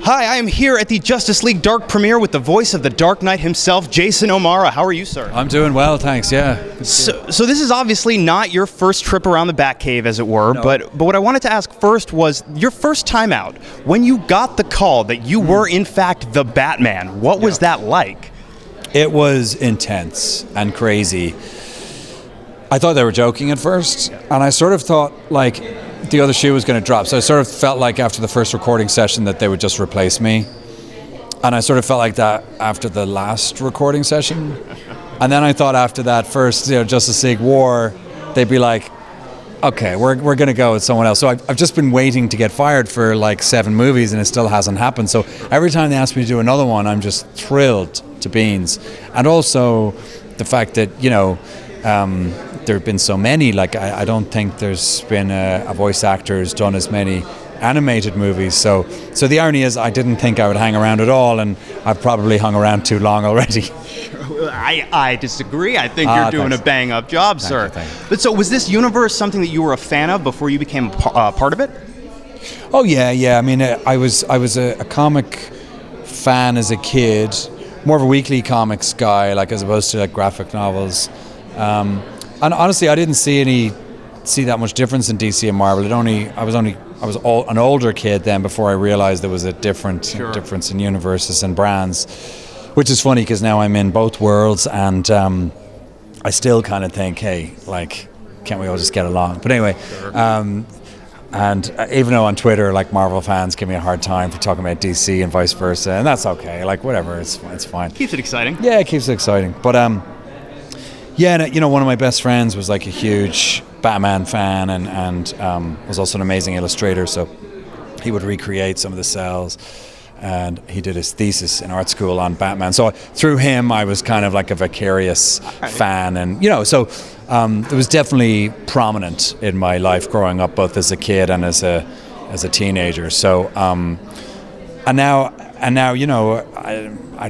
Hi, I am here at the Justice League Dark premiere with the voice of the Dark Knight himself, Jason O'Mara. How are you, sir? I'm doing well, thanks, yeah. So this is obviously not your first trip around the Batcave, as it were, No. but what I wanted to ask first was your first time out. When you got the call that you were, in fact, the Batman, what was that like? It was intense and crazy. I thought they were joking at first, and I sort of thought, like, the other shoe was going to drop. So I sort of felt like after the first recording session that they would just replace me. And I sort of felt like that after the last recording session. And then I thought after that first, Justice League War, they'd be like, okay, we're going to go with someone else. So I've just been waiting to get fired for like 7 movies, and it still hasn't happened. So every time they ask me to do another one, I'm just thrilled to beans. And also the fact that, there have been so many. Like I don't think there's been a voice actor who's done as many animated movies. So the irony is I didn't think I would hang around at all, and I've probably hung around too long already. I disagree. I think you're doing a bang-up job, sir. Thank you. But so was this universe something that you were a fan of before you became part of it? Oh yeah. I mean, I was a comic fan as a kid, more of a weekly comics guy, like as opposed to like graphic novels. And honestly, I didn't see that much difference in DC and Marvel. I was an older kid then before I realized there was a difference in universes and brands, which is funny because now I'm in both worlds, and I still kind of think, hey, like, can't we all just get along? But anyway, and even though on Twitter, like, Marvel fans give me a hard time for talking about DC and vice versa, and that's okay. Like, whatever, it's fine. Keeps it exciting. Yeah, it keeps it exciting. But yeah, and, one of my best friends was like a huge Batman fan, and was also an amazing illustrator. So he would recreate some of the cells, and he did his thesis in art school on Batman. So through him, I was kind of like a vicarious fan, and so it was definitely prominent in my life growing up, both as a kid and as a teenager. So and now, I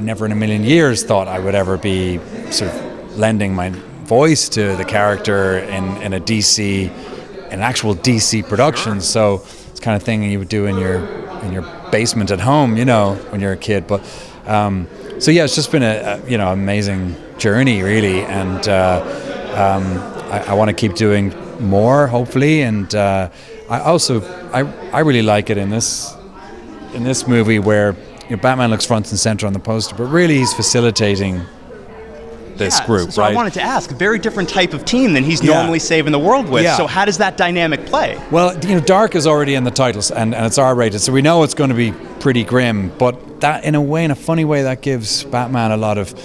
never in a million years thought I would ever be sort of lending my voice to the character in an actual DC production. So it's the kind of thing you would do in your basement at home, when you're a kid. But so yeah, it's just been a amazing journey, really, and I want to keep doing more, hopefully. And I really like it in this movie where Batman looks front and center on the poster, but really he's facilitating this group, so right? I wanted to ask, a very different type of team than he's normally saving the world with. Yeah. So how does that dynamic play? Well, Dark is already in the titles, and it's R-rated, so we know it's going to be pretty grim. But that, in a funny way, that gives Batman a lot of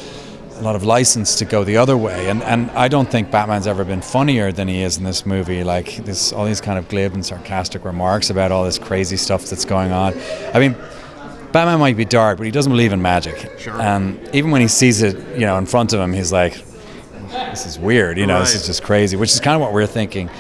license to go the other way. And I don't think Batman's ever been funnier than he is in this movie. Like all these kind of glib and sarcastic remarks about all this crazy stuff that's going on. I mean, Batman might be dark, but he doesn't believe in magic. Sure. And even when he sees it, in front of him, he's like, this is weird, This is just crazy, which is kind of what we're thinking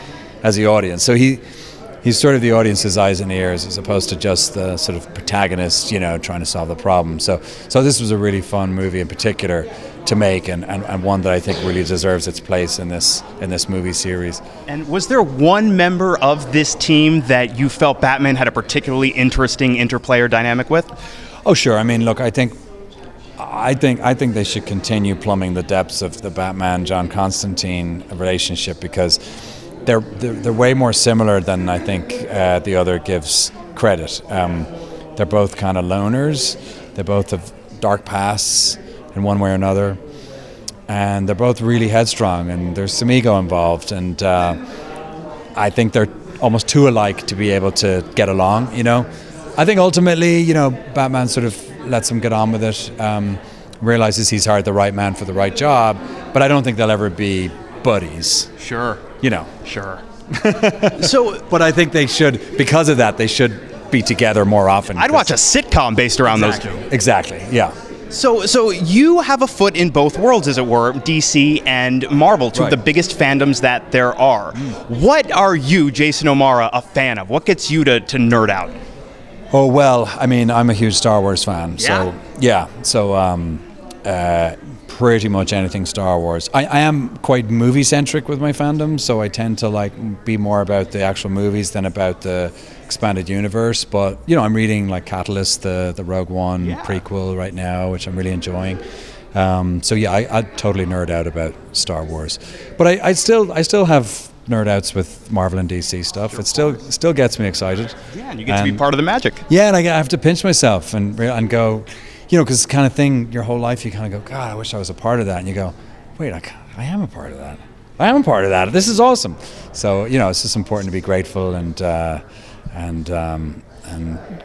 as the audience. So he's sort of the audience's eyes and ears as opposed to just the sort of protagonist, trying to solve the problem. So this was a really fun movie in particular to make, and one that I think really deserves its place in this movie series. And was there one member of this team that you felt Batman had a particularly interesting interplayer dynamic with? Oh, sure. I mean, look, I think they should continue plumbing the depths of the Batman John Constantine relationship, because they're way more similar than I think the other gives credit. They're both kind of loners. They both have dark pasts in one way or another, and they're both really headstrong, and there's some ego involved, and I think they're almost too alike to be able to get along. I think ultimately, Batman sort of lets him get on with it, realizes he's hired the right man for the right job, but I don't think they'll ever be buddies. Sure. Sure. But I think they should, because of that, they should be together more often. I'd watch a sitcom based around those two. Exactly, yeah. So you have a foot in both worlds, as it were, DC and Marvel, two of the biggest fandoms that there are. What are you, Jason O'Mara, a fan of? What gets you to nerd out? Oh, well, I mean, I'm a huge Star Wars fan. So pretty much anything Star Wars. I am quite movie centric with my fandom, so I tend to like be more about the actual movies than about the expanded universe. But you know, I'm reading like Catalyst, the Rogue One prequel right now, which I'm really enjoying. So yeah, I totally nerd out about Star Wars, but I still have nerd outs with Marvel and DC stuff. It still gets me excited. Yeah, and you get to be part of the magic. Yeah, and I have to pinch myself and go, you know, because it's the kind of thing your whole life you kind of go, God, I wish I was a part of that, and you go, wait, I am a part of that. I am a part of that. This is awesome. So you know, it's just important to be grateful and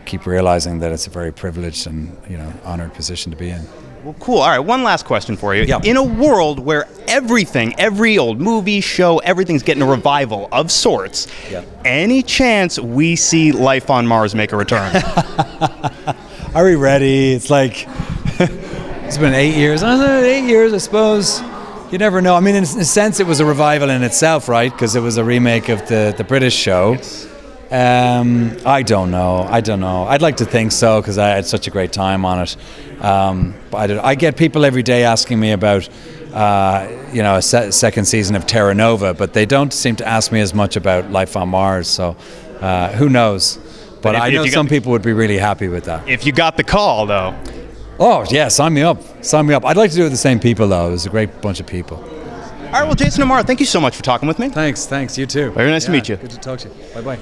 keep realizing that it's a very privileged and honored position to be in. Well, cool. All right, one last question for you. Yeah. In a world where every old movie, show, everything's getting a revival of sorts, any chance we see life on Mars make a return? Are we ready? It's like, it's been 8 years. 8 years, I suppose. You never know. I mean, in a sense, it was a revival in itself, right? Because it was a remake of the British show. I don't know. I'd like to think so because I had such a great time on it. But I get people every day asking me about, a second season of Terra Nova, but they don't seem to ask me as much about life on Mars. So who knows? But I know some people would be really happy with that. If you got the call, though. Oh, yeah, sign me up. I'd like to do it with the same people, though. It was a great bunch of people. All right, well, Jason O'Mara, thank you so much for talking with me. Thanks. You too. Very nice to meet you. Good to talk to you. Bye-bye.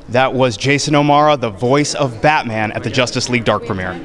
That was Jason O'Mara, the voice of Batman at the Justice League Dark premiere.